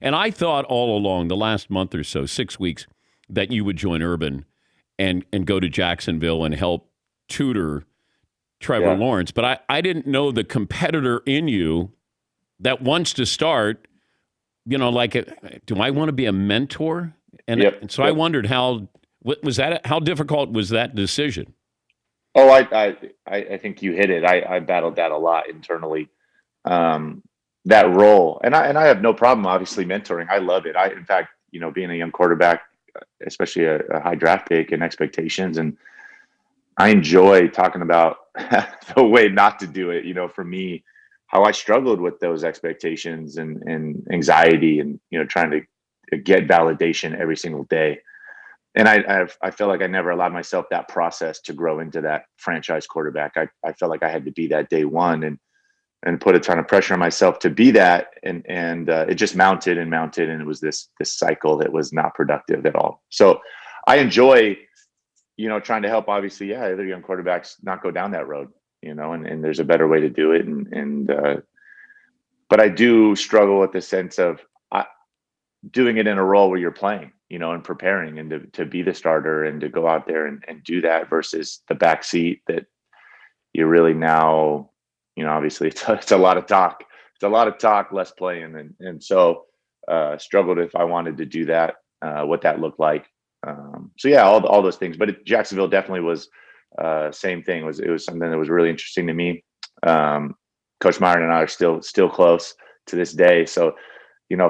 And I thought all along, the last month or so, 6 weeks, that you would join Urban and go to Jacksonville and help tutor Trevor Yeah. Lawrence. But I didn't know the competitor in you that wants to start, like, do I want to be a mentor? Yep. And so I Yep. wondered how difficult was that decision? Oh, I think you hit it. I battled that a lot internally. Um, that role, and I have no problem obviously mentoring. I love it. In fact, being a young quarterback, especially a high draft pick and expectations, and I enjoy talking about the way not to do it. For me, how I struggled with those expectations and anxiety, and trying to get validation every single day. And I felt like I never allowed myself that process to grow into that franchise quarterback. I felt like I had to be that day one, and put a ton of pressure on myself to be that, and it just mounted and mounted, and it was this cycle that was not productive at all. So I enjoy trying to help, obviously, yeah, other young quarterbacks not go down that road, and there's a better way to do it. But I do struggle with the sense of doing it in a role where you're playing, and preparing, and to be the starter, and to go out there and do that, versus the back seat that you're really now, obviously it's a lot of talk. It's a lot of talk, less playing. And so struggled if I wanted to do that, what that looked like. So yeah, all those things. But Jacksonville definitely was same thing. It was something that was really interesting to me. Coach Myron and I are still close to this day. So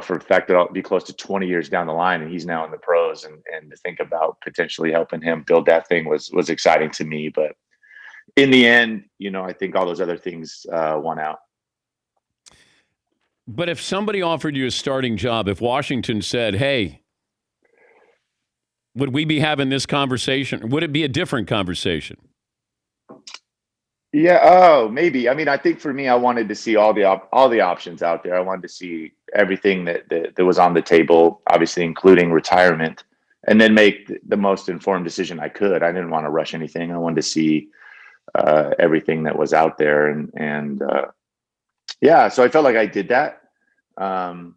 for the fact that I'll be close to 20 years down the line, and he's now in the pros, and to think about potentially helping him build that thing was exciting to me. But in the end, I think all those other things won out. But if somebody offered you a starting job, if Washington said, hey, would we be having this conversation? Would it be a different conversation? Yeah. Oh, maybe. I mean, I think for me, I wanted to see all the options out there. I wanted to see everything that was on the table, obviously including retirement, and then make the most informed decision I could. I didn't want to rush anything. I wanted to see everything that was out there, and yeah. So I felt like I did that, um,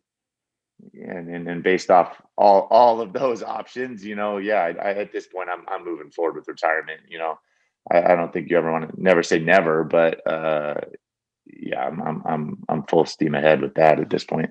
and based off all of those options, yeah. At this point, I'm moving forward with retirement. I don't think you ever want to never say never, but yeah, I'm full steam ahead with that at this point.